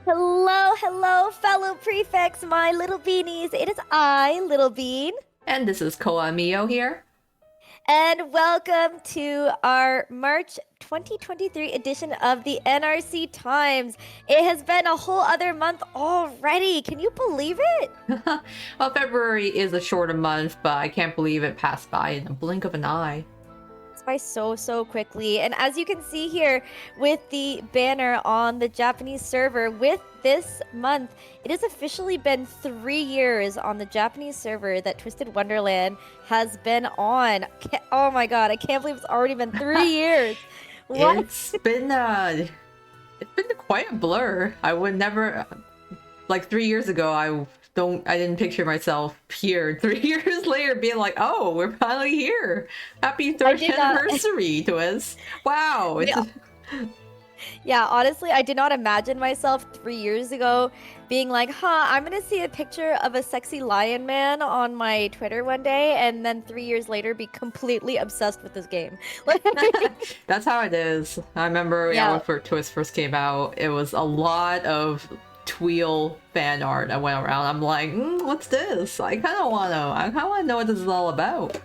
Hello, hello, fellow prefects, my little beanies. It is I, Little Bean, And this is Koa Mio here. and welcome to our March 2023 edition of the NRC Times. It has been a whole other month already. Can you believe it? Well, February is a shorter month, but I can't believe it passed by in a blink of an eye. It's by so quickly. And as you can see here with the banner on the Japanese server, with this month, it has officially been 3 years on the Japanese server that Twisted Wonderland has been on. Oh my god, I can't believe it's already been 3 years. What? It's been quite a blur. I would never, like 3 years ago, I didn't picture myself here 3 years later being like, oh, we're finally here. Happy third anniversary to us. Wow. Yeah, honestly, I did not imagine myself 3 years ago being like, I'm gonna see a picture of a sexy lion man on my Twitter one day, and then 3 years later be completely obsessed with this game. That's how it is. I remember when Twist first came out, it was a lot of Tweel fan art that went around. I'm like, what's this? I kind of want to know what this is all about.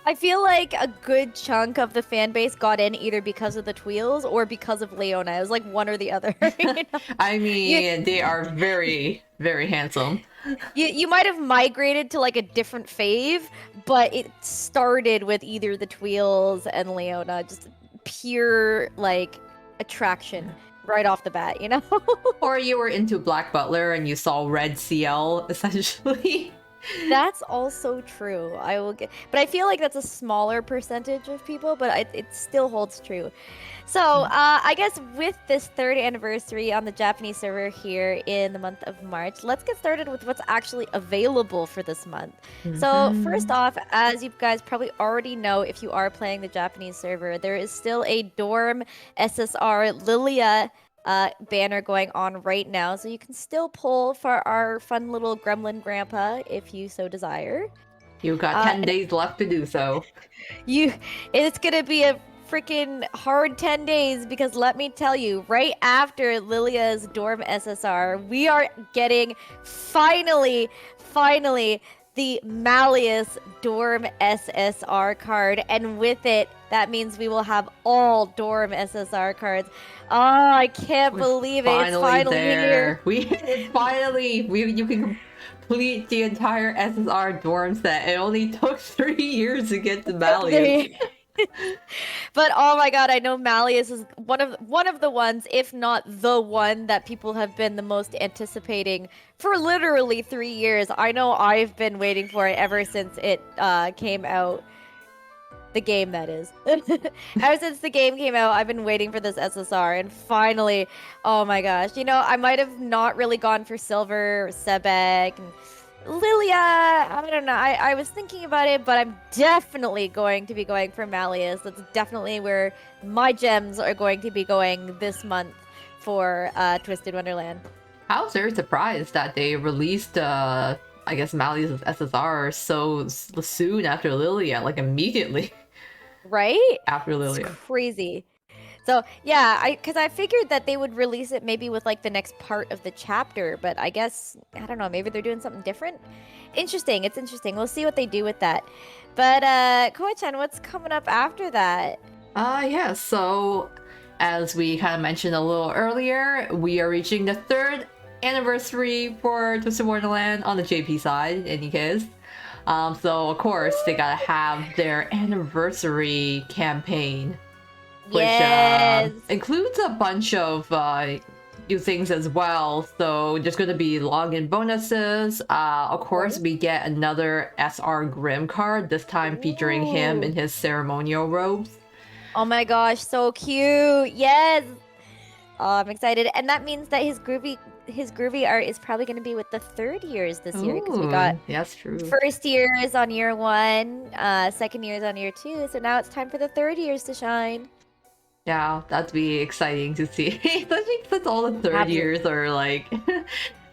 I feel like a good chunk of the fan base got in either because of the Tweels or because of Leona. It was like one or the other. You know? I mean, they are very, very handsome. You might have migrated to like a different fave, but it started with either the Tweels and Leona. Just pure like attraction right off the bat, you know? Or you were into Black Butler and you saw Red CL, essentially. That's also true. But I feel like that's a smaller percentage of people, but it still holds true. So, I guess with this third anniversary on the Japanese server here in the month of March, let's get started with what's actually available for this month. So, first off, as you guys probably already know, if you are playing the Japanese server, there is still a Dorm SSR Lilia banner going on right now, so you can still pull for our fun little gremlin grandpa if you so desire. You got 10 days left to do so. It's gonna be a freaking hard 10 days because let me tell you, right after Lilia's Dorm SSR, we are getting finally the Malleus Dorm SSR card, and with it, that means we will have all Dorm SSR cards. Oh, I can't believe it. It's finally here. You can complete the entire SSR dorm set. It only took 3 years to get to Malleus. But oh my god, I know Malleus is one of the ones, if not the one, that people have been the most anticipating for literally 3 years. I know I've been waiting for it ever since it came out. The game, that is. Ever since the game came out, I've been waiting for this SSR, and finally, oh my gosh. You know, I might have not really gone for Silver or Sebek and Lilia. I don't know. I was thinking about it, but I'm definitely going to be going for Malleus. That's definitely where my gems are going to be going this month for Twisted Wonderland. I was very surprised that they released I guess Malleus' SSR so soon after Lilia, like immediately. Right? After Lilia. It's crazy. So yeah, because I figured that they would release it maybe with like the next part of the chapter, but I guess, I don't know, maybe they're doing something different. Interesting. It's interesting. We'll see what they do with that. But Koa-chan, what's coming up after that? Yeah, so as we kind of mentioned a little earlier, we are reaching the third anniversary for Twisted Wonderland on the JP side, in any case. So of course they gotta have their anniversary campaign, which includes a bunch of new things as well. So there's gonna be login bonuses. Of course, we get another SR Grimm card, this time featuring him in his ceremonial robes. Oh my gosh, so cute! Yes. Oh, I'm excited, and that means that his groovy art is probably going to be with the third years this year, because we got that's true. First years on year 1, second years on year 2, so now it's time for the third years to shine. Yeah, that'd be exciting to see. Especially since all the third years are like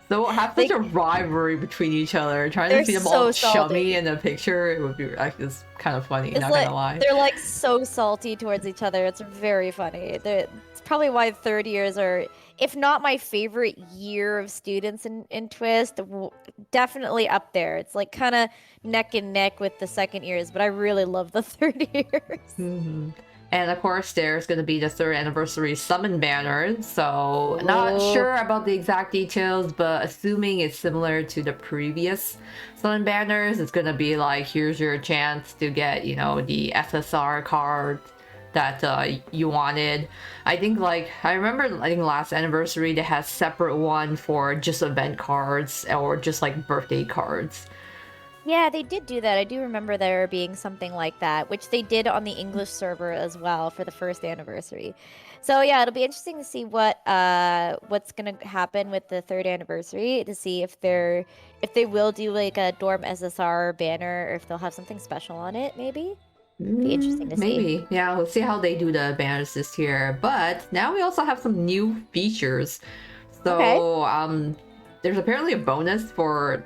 have such a rivalry between each other. Trying to see them all chummy in a picture, it would be like just kind of funny. Not gonna lie, they're like so salty towards each other. It's very funny. It's probably why third years are, if not my favorite year of students in Twist, definitely up there. It's like kind of neck and neck with the second years, but I really love the third years. Mm-hmm. And of course, there's going to be the third anniversary summon banner. So, not sure about the exact details, but assuming it's similar to the previous summon banners, it's going to be like, here's your chance to get, you know, the SSR card that you wanted. I think, like, I remember, I think last anniversary, they had separate one for just event cards or just like birthday cards. Yeah, they did do that. I do remember there being something like that, which they did on the English server as well for the first anniversary. So yeah, it'll be interesting to see what's gonna happen with the third anniversary, to see if they will do like a Dorm SSR banner, or if they'll have something special on it, maybe. Be interesting to see. Maybe. Yeah, we'll see how they do the banners this year. But now we also have some new features. So there's apparently a bonus for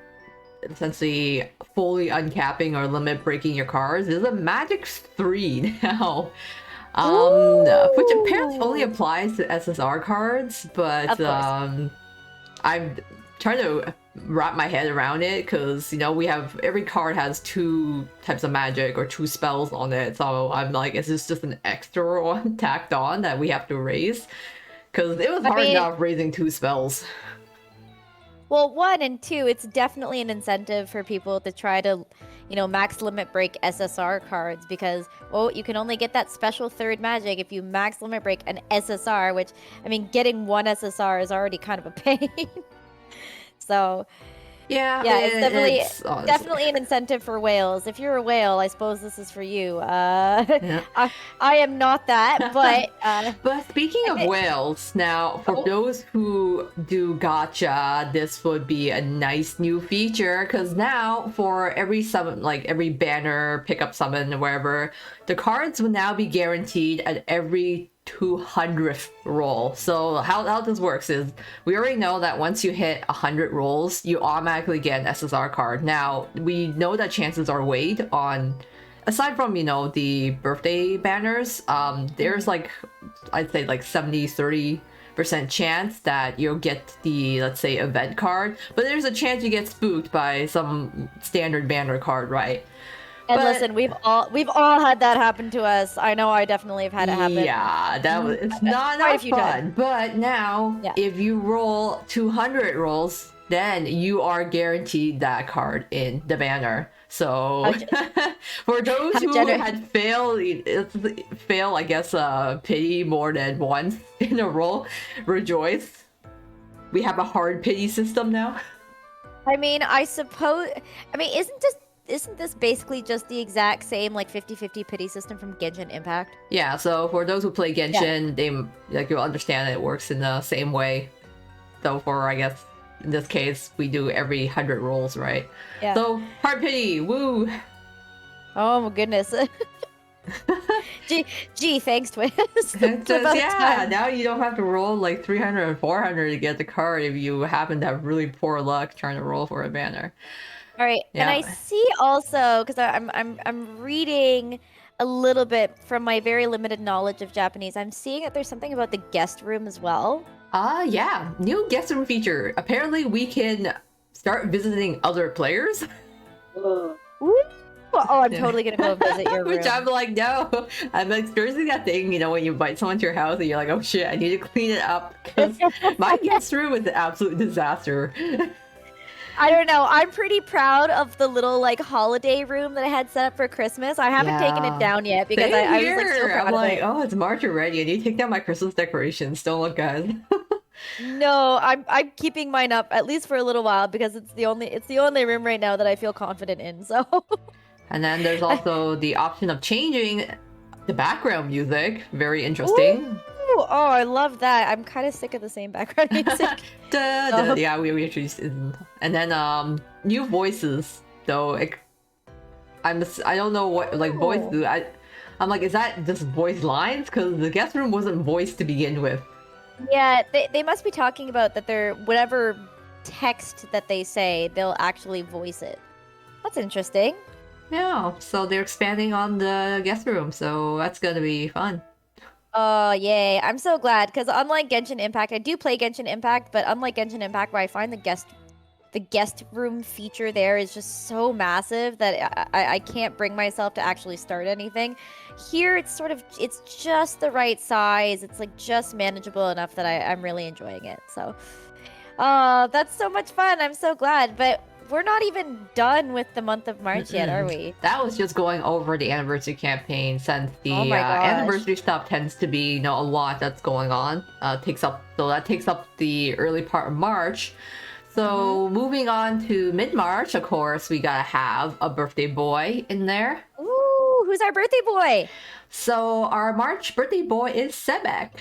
essentially fully uncapping or limit breaking your cards. There's a Magic 3 now. Which apparently only applies to SSR cards, but I'm trying to wrap my head around it, because, you know, we have, every card has 2 types of magic or 2 spells on it, so I'm like, is this just an extra one tacked on that we have to raise? Because it was hard enough raising 2 spells. Well, 1 and 2, it's definitely an incentive for people to try to, you know, max limit break SSR cards, because, well, you can only get that special third magic if you max limit break an SSR, which, I mean, getting 1 SSR is already kind of a pain. So, yeah, it's definitely an incentive for whales. If you're a whale, I suppose this is for you. I am not that, but but speaking of whales, now for those who do gacha, this would be a nice new feature, because now for every summon, like every banner, pickup summon, or wherever, the cards will now be guaranteed at every 200th roll. So how this works is, we already know that once you hit 100 rolls, you automatically get an SSR card. Now, we know that chances are weighed on, aside from, you know, the birthday banners, there's like, I'd say like 70-30% chance that you'll get the, let's say, event card, but there's a chance you get spooked by some standard banner card, right? And listen, we've all had that happen to us. I know I definitely have had it happen. Yeah, that was, it's not fun. But now, if you roll 200 rolls, then you are guaranteed that card in the banner. So for those who had failed, I guess, pity more than once in a row, rejoice. We have a hard pity system now. I mean, isn't this basically just the exact same, like, 50-50 pity system from Genshin Impact? Yeah, so for those who play Genshin, they, like, you'll understand it works in the same way. So for, I guess, in this case, we do every 100 rolls, right? Yeah. So, hard pity, woo! Oh my goodness. Gee, thanks, Twist. Yeah, now you don't have to roll like 300 and 400 to get the card if you happen to have really poor luck trying to roll for a banner. All right, and I see also, because I'm reading a little bit from my very limited knowledge of Japanese, I'm seeing that there's something about the guest room as well. Yeah, new guest room feature. Apparently we can start visiting other players. Ooh. Oh, I'm totally gonna go visit your room. Which I'm like, no. I'm experiencing that thing, you know, when you invite someone to your house and you're like, oh shit, I need to clean it up, because my guest room is an absolute disaster. I don't know. I'm pretty proud of the little, like, holiday room that I had set up for Christmas. I haven't taken it down yet, because I was like so proud of it. Oh, it's March already. I need to take down my Christmas decorations. Don't look, guys. No, I'm keeping mine up, at least for a little while, because it's the only room right now that I feel confident in. So. And then there's also the option of changing the background music. Very interesting. Ooh. Oh, I love that. I'm kind of sick of the same background music. Yeah, we actually, and then new voices. Though I don't know what, like, voice. I'm like, is that just voice lines? Because the guest room wasn't voiced to begin with. Yeah, they must be talking about that they're, whatever text that they say, they'll actually voice it. That's interesting. Yeah, so they're expanding on the guest room, so that's gonna be fun. Oh, yay. I'm so glad because unlike Genshin Impact, I do play Genshin Impact, but unlike Genshin Impact where I find the guest room feature there is just so massive that I can't bring myself to actually start anything. Here it's just the right size. It's like just manageable enough that I'm really enjoying it. So, that's so much fun. I'm so glad. But we're not even done with the month of March yet, are Mm-mm. we? That was just going over the anniversary campaign since Oh the my gosh. anniversary stuff tends to be, a lot that's going on. That takes up the early part of March. Mm-hmm. So moving on to mid-March, of course, we gotta have a birthday boy in there. Ooh, who's our birthday boy? So our March birthday boy is Sebek.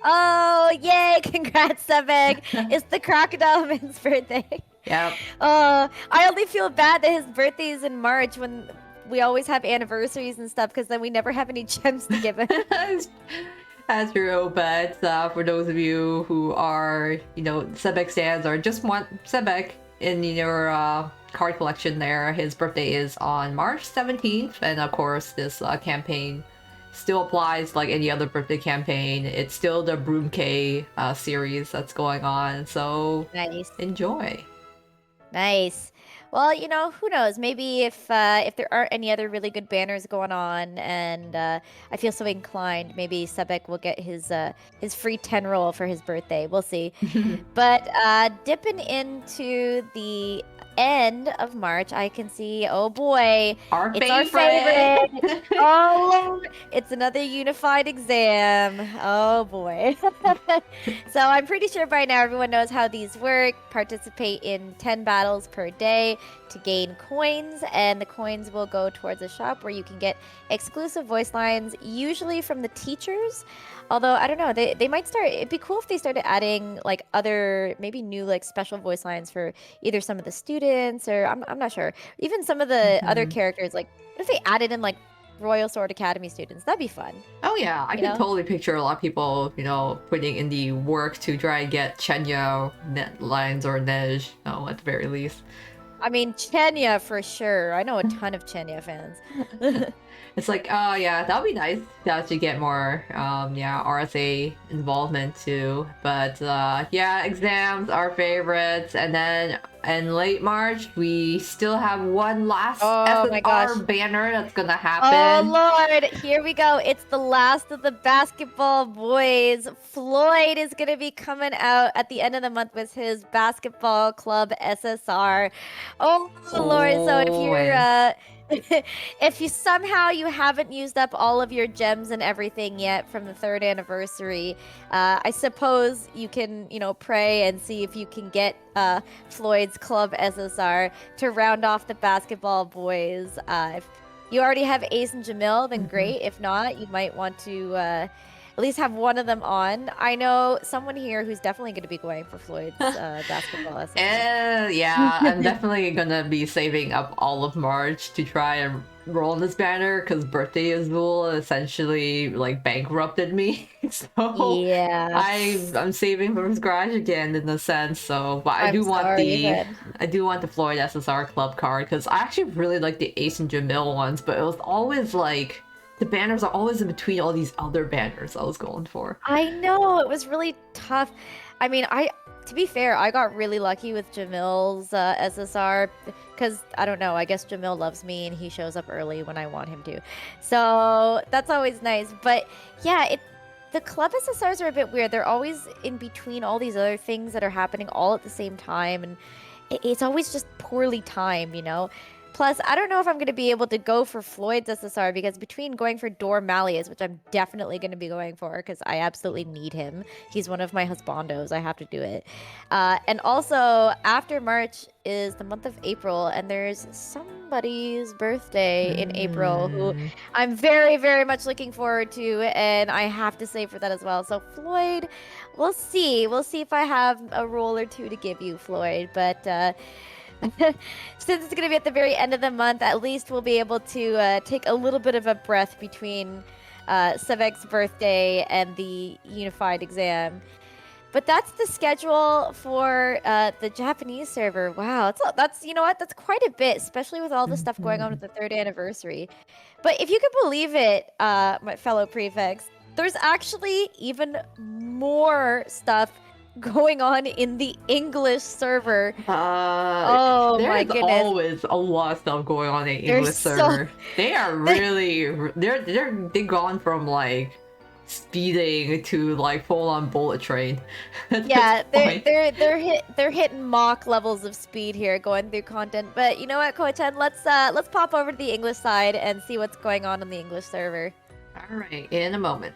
Oh, yay! Congrats, Sebeg. It's the Crocodile Man's birthday. Yep. I only feel bad that his birthday is in March when we always have anniversaries and stuff because then we never have any gems to give him. That's true, but for those of you who are, Sebek stands or just want Sebek in your card collection there, his birthday is on March 17th, and of course, this campaign still applies like any other birthday campaign. It's still the Broom K series that's going on, so Nice. enjoy. Nice. Well, who knows? Maybe if there aren't any other really good banners going on, and I feel so inclined, maybe Sebek will get his free 10 roll for his birthday. We'll see. But dipping into the end of March, I can see, oh boy, Our it's our favorite! favorite. Oh, Lord, it's another unified exam. Oh boy. So I'm pretty sure by now everyone knows how these work. Participate in 10 battles per day to gain coins, and the coins will go towards a shop where you can get exclusive voice lines, usually from the teachers. Although I don't know, they might start. It'd be cool if they started adding like other maybe new like special voice lines for either some of the students or I'm not sure. Even some of the other Mhm. characters. Like what if they added in like Royal Sword Academy students? That'd be fun. Oh yeah, I You can know? totally picture a lot of people, putting in the work to try and get Chenya net lines or Nej, at the very least. I mean, Chenya for sure. I know a ton of Chenya fans. It's like, oh yeah, that'd be nice to actually get more, RSA involvement too. But yeah, exams are favorites, and then in late March we still have one last Oh my gosh. SSR banner that's gonna Oh happen. Lord, here we go. It's the last of the basketball boys. Floyd is going to be coming out at the end of the month with his basketball club SSR. Oh Lord, so if Oh, you're and if you somehow you haven't used up all of your gems and everything yet from the third anniversary, I suppose you can, pray and see if you can get Floyd's club SSR to round off the basketball boys. If you already have Ace and Jamil, then Mhm. great. If not, you might want to at least have one of them on. I know someone here who's definitely going to be going for Floyd's basketball SSR. Yeah, I'm definitely gonna be saving up all of March to try and roll on this banner because Birthday Azul essentially like bankrupted me. So Yeah, I'm saving from scratch again in a sense. So, but I'm sorry then. I do want the Floyd SSR Club card because I actually really like the Ace and Jamil ones, but it was always like the banners are always in between all these other banners I was going for. I know it was really tough. I mean, to be fair, I got really lucky with Jamil's SSR because I don't know. I guess Jamil loves me and he shows up early when I want him to, so that's always nice. But yeah, the club SSRs are a bit weird. They're always in between all these other things that are happening all at the same time, and it's always just poorly timed. Plus, I don't know if I'm going to be able to go for Floyd's SSR because between going for Dorm which I'm definitely going to be going for because I absolutely need him. He's one of my husbandos. I have to do it. And also, after March is the month of April, and there's somebody's birthday in April who Mm. I'm very, very much looking forward to, and I have to save for that as well. So, Floyd, we'll see. We'll see if I have a roll or two to give you, Floyd. But since it's going to be at the very end of the month, at least we'll be able to take a little bit of a breath between Sevek's birthday and the unified exam. But that's the schedule for the Japanese server. Wow, that's you know what? That's quite a bit, especially with all the stuff going on with the third anniversary. But if you could believe it, my fellow prefects, there's actually even more stuff going on in the English server. Oh my There's goodness. always a lot of stuff going on in There's English server. They are really they've gone from like speeding to like full on bullet train. At Yeah, this point. they're hitting mock levels of speed here going through content. But you know what, Koichan, let's pop over to the English side and see what's going on the English server. All right, in a moment.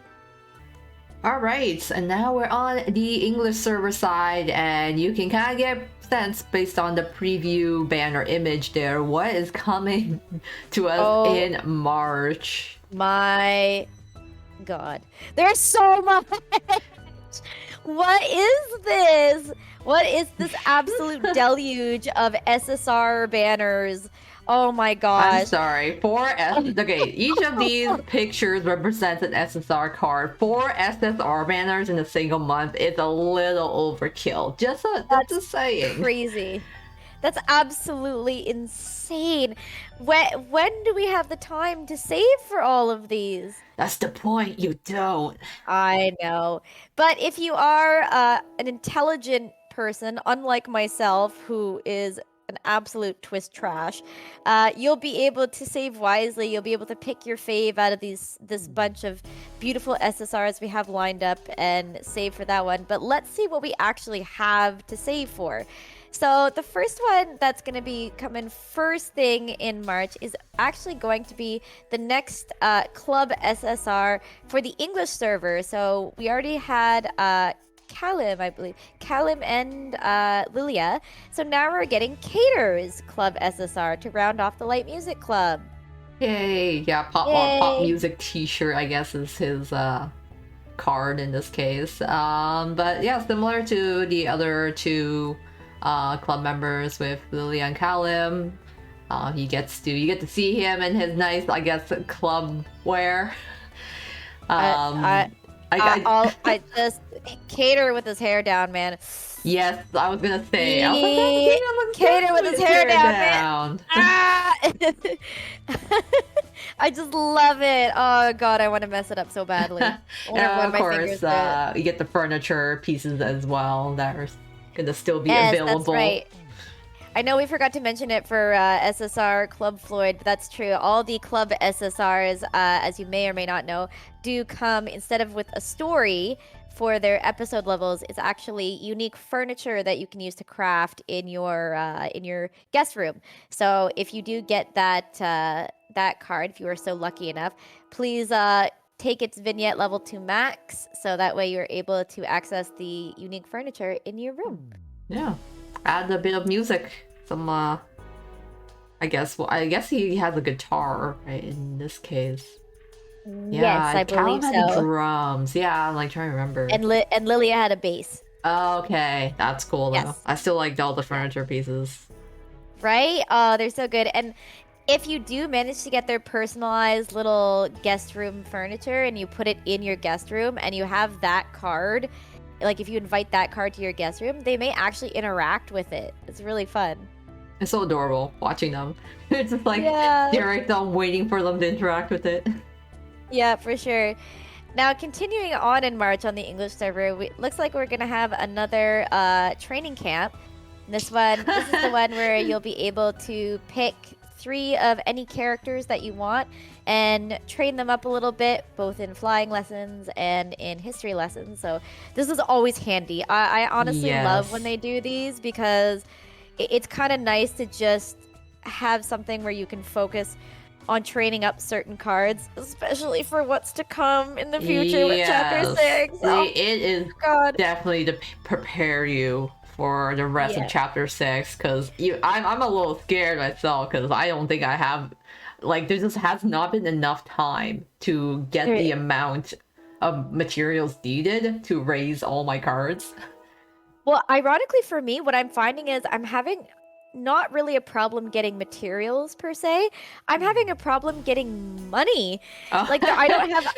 All right, and now we're on the English server side, and you can kind of get sense based on the preview banner image there what is coming to us in March. My God, there's so much. What is this? What is this absolute deluge of SSR banners? Oh my gosh. I'm sorry. Okay, each of these pictures represents an SSR card. 4 SSR banners in a single month is a little overkill. Just saying. Crazy. That's absolutely insane. When do we have the time to save for all of these? That's the point, you don't. I know. But if you are an intelligent person, unlike myself, who is an absolute Twst trash, you'll be able to save wisely. You'll be able to pick your fave out of this bunch of beautiful SSRs we have lined up and save for that one. But let's see what we actually have to save for. So the first one that's going to be coming first thing in March is actually going to be the next Club SSR for the English server. So we already had Callum, I believe. Callum and Lilia. So now we're getting Cater's Club SSR to round off the Light Music Club. Yay! Yeah, pop music T-shirt, I guess, is his card in this case. But yeah, similar to the other two club members with Lilia and Callum. You get to see him in his nice, I guess, club wear. I just Cater with his hair down, man. Yes, I was gonna say. Cater with his hair down, man. Ah! I just love it. Oh god, I want to mess it up so badly. And of course, you get the furniture pieces as well that are gonna still be available. That's right. I know we forgot to mention it for SSR Club Floyd, but that's true. All the Club SSRs, as you may or may not know, do come, instead of with a story for their episode levels, it's actually unique furniture that you can use to craft in your guest room. So if you do get that card, if you are so lucky enough, please take its vignette level to max, so that way you're able to access the unique furniture in your room. Yeah. Add a bit of music. Some I guess he has a guitar, right, in this case. Yeah, yes, I believe so. Had drums. Yeah, I'm like trying to remember. And Lilia had a bass. Oh, okay. That's cool though. Yes. I still like all the furniture pieces. Right? Oh, they're so good. And if you do manage to get their personalized little guest room furniture and you put it in your guest room and you have that card, like if you invite that card to your guest room, they may actually interact with it. It's really fun. It's so adorable watching them. It's just like you're right there waiting for them to interact with it. Yeah, for sure. Now, continuing on in March on the English server, looks like we're gonna have another training camp. This is the one where you'll be able to pick 3 of any characters that you want and train them up a little bit, both in flying lessons and in history lessons. So this is always handy. I honestly love when they do these, because it's kind of nice to just have something where you can focus on training up certain cards, especially for what's to come in the future with Chapter 6. It is definitely to prepare you for the rest of Chapter 6, because I'm a little scared myself, because I don't think I have, like, there just has not been enough time to get the amount of materials needed to raise all my cards. Well, ironically for me, what I'm finding is I'm having not really a problem getting materials per se. I'm having a problem getting money. Like I don't have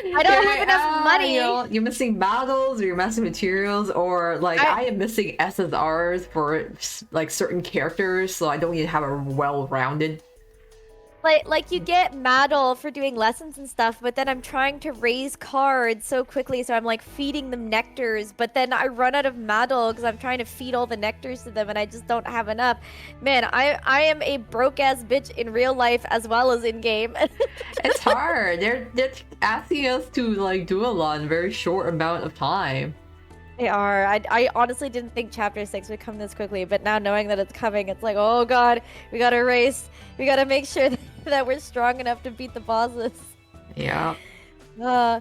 enough money. You're missing models, or you're missing materials, or like I am missing SSRs for like certain characters, so I don't even have a well-rounded Like you get medal for doing lessons and stuff, but then I'm trying to raise cards so quickly, so I'm like feeding them nectars, but then I run out of medal because I'm trying to feed all the nectars to them and I just don't have enough. Man, I am a broke ass bitch in real life as well as in game. It's hard. They're asking us to like do a lot in a very short amount of time. They are. I honestly didn't think Chapter 6 would come this quickly, but now knowing that it's coming, it's like, oh god, we gotta race. We gotta make sure that we're strong enough to beat the bosses. Yeah. Uh,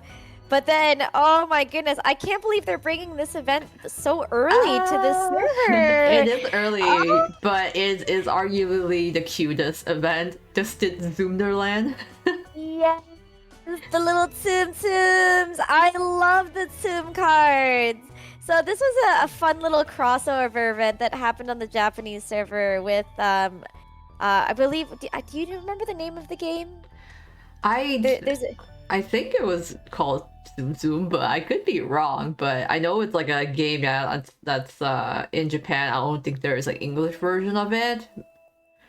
but then, oh my goodness, I can't believe they're bringing this event so early to this server. It is early, but it is arguably the cutest event. Just did Wonderland. Yes, the little Tsum Tsums. I love the Tsum cards. So this was a fun little crossover event that happened on the Japanese server with I believe. Do you remember the name of the game? There's a, I think it was called Tsum, but I could be wrong. But I know it's like a game that's in Japan. I don't think there is like English version of it.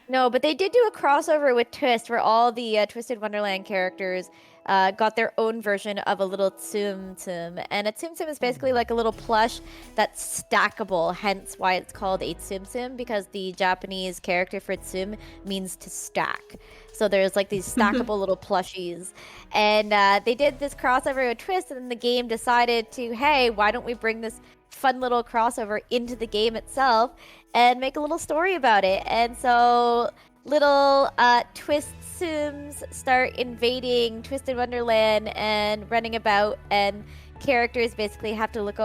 No, but they did do a crossover with Twist where all the Twisted Wonderland characters got their own version of a little Tsum Tsum. And a Tsum Tsum is basically like a little plush that's stackable, hence why it's called a Tsum Tsum, because the Japanese character for Tsum means to stack. So there's like these stackable little plushies. And they did this crossover with Twist, and then the game decided to, hey, why don't we bring this fun little crossover into the game itself and make a little story about it. And so little Twist Tsums start invading Twisted Wonderland and running about, and characters basically have to look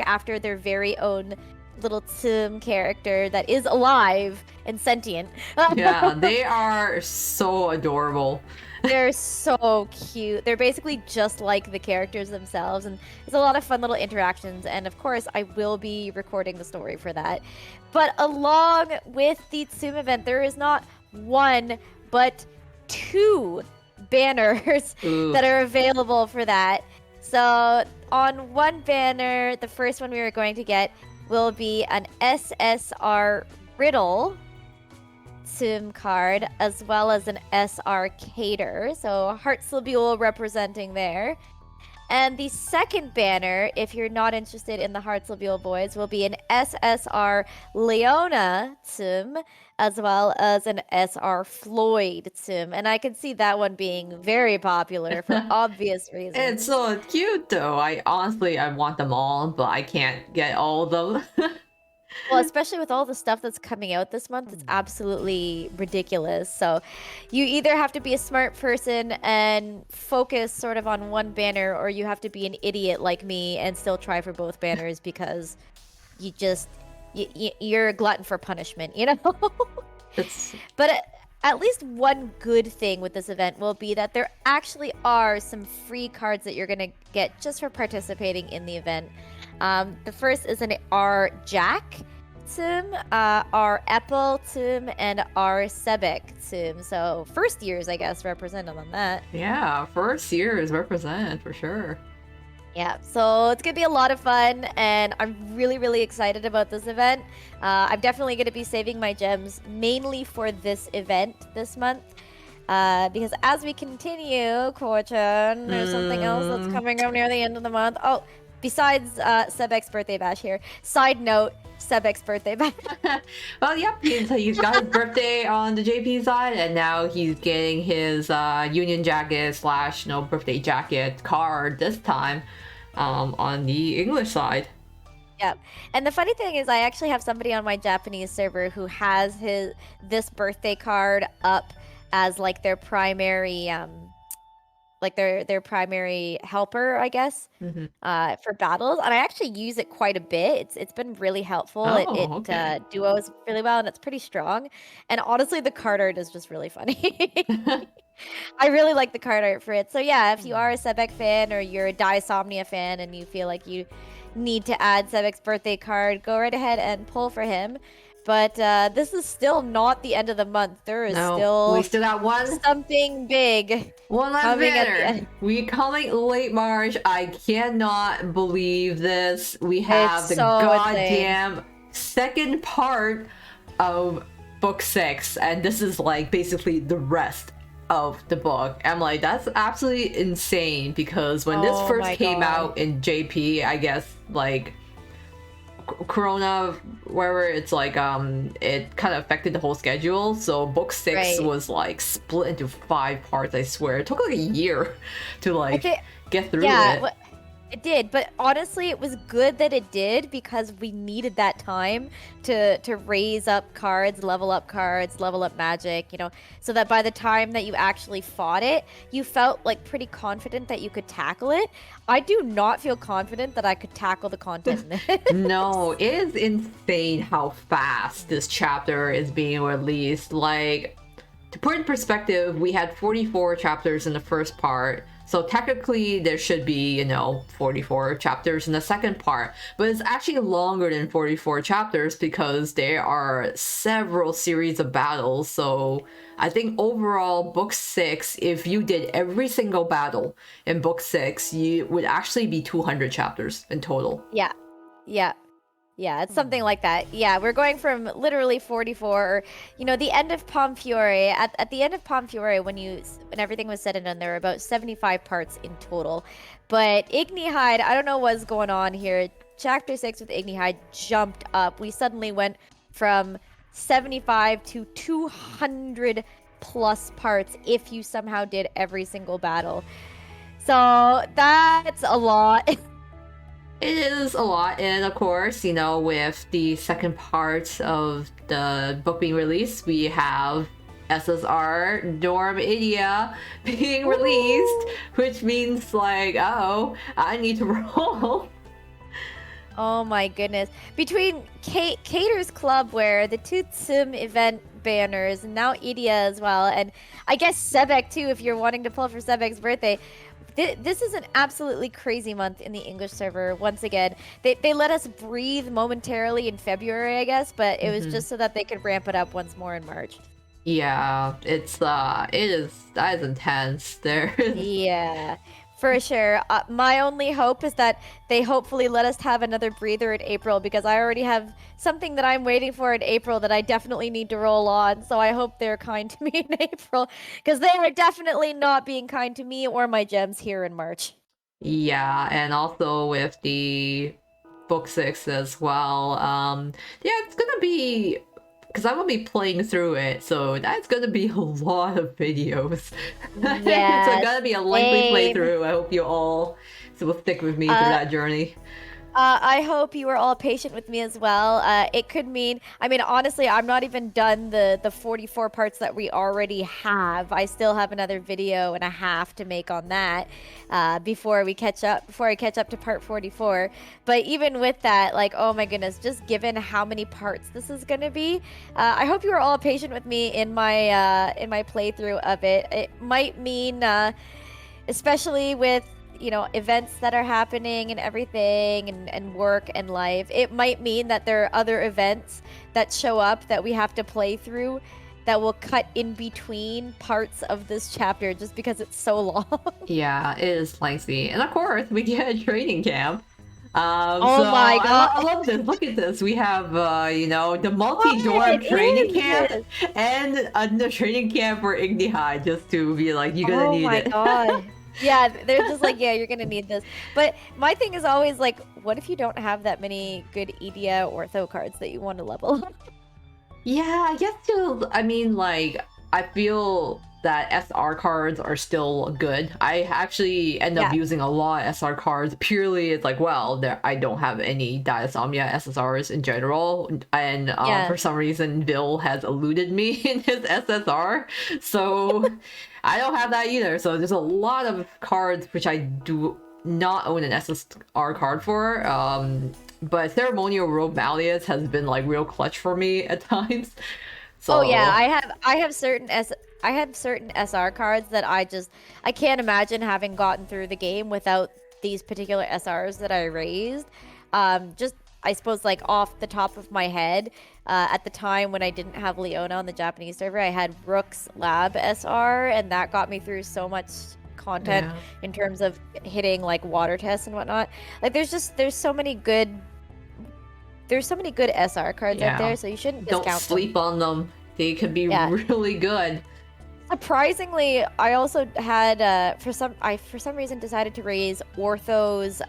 after their very own little Tsum character that is alive and sentient. Yeah, they are so adorable. They're so cute. They're basically just like the characters themselves, and it's a lot of fun little interactions. And of course, I will be recording the story for that. But along with the Tsum event, there is not one, but two banners that are available for that. So on one banner, the first one we are going to get will be an SSR Riddle Tsum card, as well as an SR Cater, so Heartslabule representing there. And the second banner, if you're not interested in the Heartslabule boys, will be an SSR Leona Tsum, as well as an SR Floyd Tsum. And I can see that one being very popular for obvious reasons. It's so cute though. I want them all, but I can't get all of them. Well, especially with all the stuff that's coming out this month, it's absolutely ridiculous. So you either have to be a smart person and focus sort of on one banner, or you have to be an idiot like me and still try for both banners because you're a glutton for punishment, you know? But at least one good thing with this event will be that there actually are some free cards that you're going to get just for participating in the event. The first is an R Jack Tsum, R Apple Tsum, and R Sebek Tsum. So first years, I guess, represented on that. Yeah, first years represent for sure. Yeah, so it's gonna be a lot of fun, and I'm really, really excited about this event. I'm definitely gonna be saving my gems mainly for this event this month. Because as we continue, Korchan, there's something else that's coming up near the end of the month. Oh, besides Sebek's birthday bash here. Side note, Sebek's birthday bash. Well, yep, he's got his birthday on the JP side, and now he's getting his Union Jacket / birthday jacket card this time on the English side. Yeah, and the funny thing is, I actually have somebody on my Japanese server who has this birthday card up as like their primary their primary helper, I guess, for battles, and I actually use it quite a bit. It's been really helpful. It duos really well, and it's pretty strong. And honestly, the card art is just really funny. I really like the card art for it. So yeah, if you are a Sebek fan or you're a Somnia fan and you feel like you need to add Sebek's birthday card, go right ahead and pull for him. But this is still not the end of the month. There is we still got something big. One last banner. We coming late March. I cannot believe this. We have the goddamn second part of book 6, and this is like basically the rest of the book. I'm like, that's absolutely insane, because when this first came out in JP, I guess like Corona, wherever, it's like it kind of affected the whole schedule. So book 6 was like split into 5 parts. I swear it took like a year to like get through it. It did, but honestly, it was good that it did, because we needed that time to raise up cards, level up magic, you know, so that by the time that you actually fought it, you felt like pretty confident that you could tackle it. I do not feel confident that I could tackle the content in this. No, it is insane how fast this chapter is being released. Like, to put in perspective, we had 44 chapters in the first part. So technically there should be, you know, 44 chapters in the second part, but it's actually longer than 44 chapters because there are several series of battles. So I think overall book 6, if you did every single battle in book 6, you would actually be 200 chapters in total. Yeah, it's something like that. Yeah, we're going from literally 44, you know, the end of Pomfiore. At the end of Pomfiore, when everything was said and done, there were about 75 parts in total. But Ignihide, I don't know what's going on here. Chapter 6 with Ignihide jumped up. We suddenly went from 75 to 200 plus parts if you somehow did every single battle. So that's a lot. It is a lot, and of course, you know, with the second part of the book being released, we have SSR Dorm Idia being released, which means like, oh, I need to roll. Oh my goodness. Between Cater's Clubwear, the Tsum event banners, and now Idia as well, and I guess Sebek too, if you're wanting to pull for Sebek's birthday. This is an absolutely crazy month in the English server. Once again, they let us breathe momentarily in February, I guess, but it was just so that they could ramp it up once more in March. Yeah, that is intense. Yeah, for sure. My only hope is that they hopefully let us have another breather in April, because I already have something that I'm waiting for in April that I definitely need to roll on. So I hope they're kind to me in April, because they are definitely not being kind to me or my gems here in March. Yeah, and also with the book 6 as well. Yeah, it's gonna be, because I'm gonna be playing through it, so that's gonna be a lot of videos. Yeah, so it's gonna be a lengthy playthrough. I hope you all will stick with me through that journey. I hope you are all patient with me as well. It could mean, I mean, honestly, I'm not even done the 44 parts that we already have. I still have another video and a half to make on that before I catch up to part 44. But even with that, like, oh my goodness, just given how many parts this is gonna be, I hope you are all patient with me in my playthrough of it. It might mean, especially with, you know, events that are happening and everything, and work and life, it might mean that there are other events that show up that we have to play through that will cut in between parts of this chapter just because it's so long. Yeah, it is lengthy. And of course, we get a training camp. Oh my god. I love this. Look at this. We have, you know, the multi-dorm training camp and the training camp for Ignihide, just to be like, you're gonna need it. Oh my god. Yeah, they're just like, yeah, you're gonna need this. But my thing is always like, what if you don't have that many good Idia Ortho cards that you want to level up? Yeah, I guess too. I mean, like, I feel that SR cards are still good. I actually end up using a lot of SR cards. Purely, it's like, well, I don't have any Diasomnia SSRs in general, and for some reason, Bill has eluded me in his SSR, so I don't have that either. So there's a lot of cards which I do not own an SSR card for. But Ceremonial Robe Malleus has been like real clutch for me at times. So... Oh yeah, I have certain SR cards that I can't imagine having gotten through the game without these particular SRs that I raised. Just, I suppose, like off the top of my head, at the time when I didn't have Leona on the Japanese server, I had Rook's Lab SR, and that got me through so much content in terms of hitting like water tests and whatnot. Like there's so many good SR cards out there, so you shouldn't discount Don't sleep on them. They could be Yeah. really good. Surprisingly, I also had for some reason decided to raise Ortho's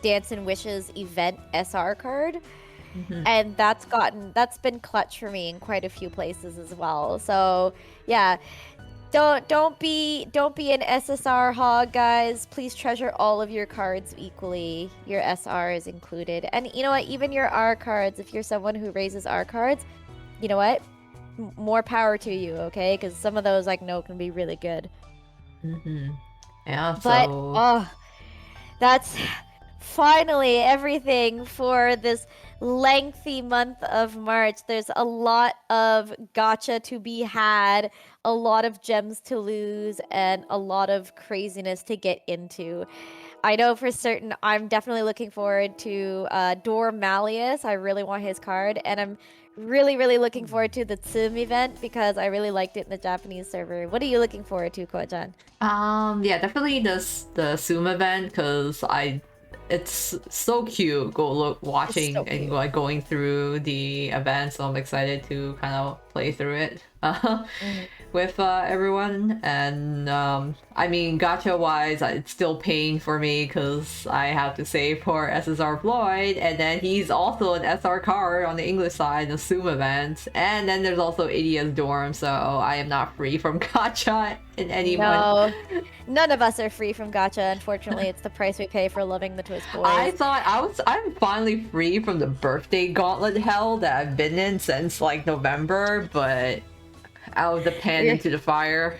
Dance and Wishes event SR card. Mhm. And that's been clutch for me in quite a few places as well. So yeah, don't be an SSR hog, guys. Please treasure all of your cards equally. Your SR is included, and you know what? Even your R cards. If you're someone who raises R cards, you know what? More power to you, okay? Because some of those, like, know can be really good. Yeah, But so oh, that's finally everything for this lengthy month of March. There's a lot of gacha to be had, a lot of gems to lose, and a lot of craziness to get into. I know for certain I'm definitely looking forward to Dorm Malleus. I really want his card, and I'm really, really looking forward to the Tsum event because I really liked it in the Japanese server. What are you looking forward to, Ko-chan? yeah, definitely the Zoom event because it's so cute. It's so Watching and cute. like going through the event, so I'm excited to kind of play through it Mhm. with everyone. And I mean, gacha wise, it's still paying for me because I have to save for SSR Floyd, and then he's also an SR card on the English side, the Zoom event, and then there's also ADS Dorm, so I am not free from gacha in any way. No, none of us are free from gacha. Unfortunately, it's the price we pay for loving the Twist I boys. thought I'm finally free from the birthday gauntlet hell that I've been in since like November, but out of the pan We're into the fire.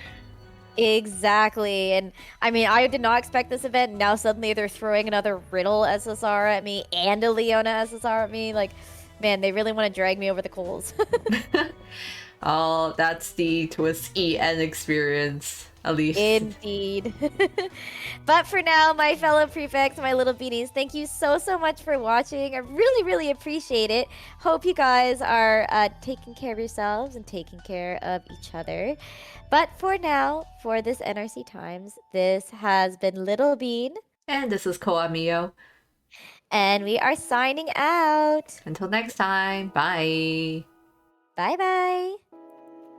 exactly, and I mean, I did not expect this event. Now suddenly they're throwing another Riddle SSR at me and a Leona SSR at me. Like, man, they really want to drag me over the coals. Oh, that's the Twist EN experience, at least. Indeed. But for now, my fellow prefects, my little beanies, thank you so, so much for watching. I really, really appreciate it. Hope you guys are taking care of yourselves and taking care of each other. But for now, for this NRC Times, this has been Little Bean, And this is Koa Mio. and we are signing out. Until next time, bye. Bye bye.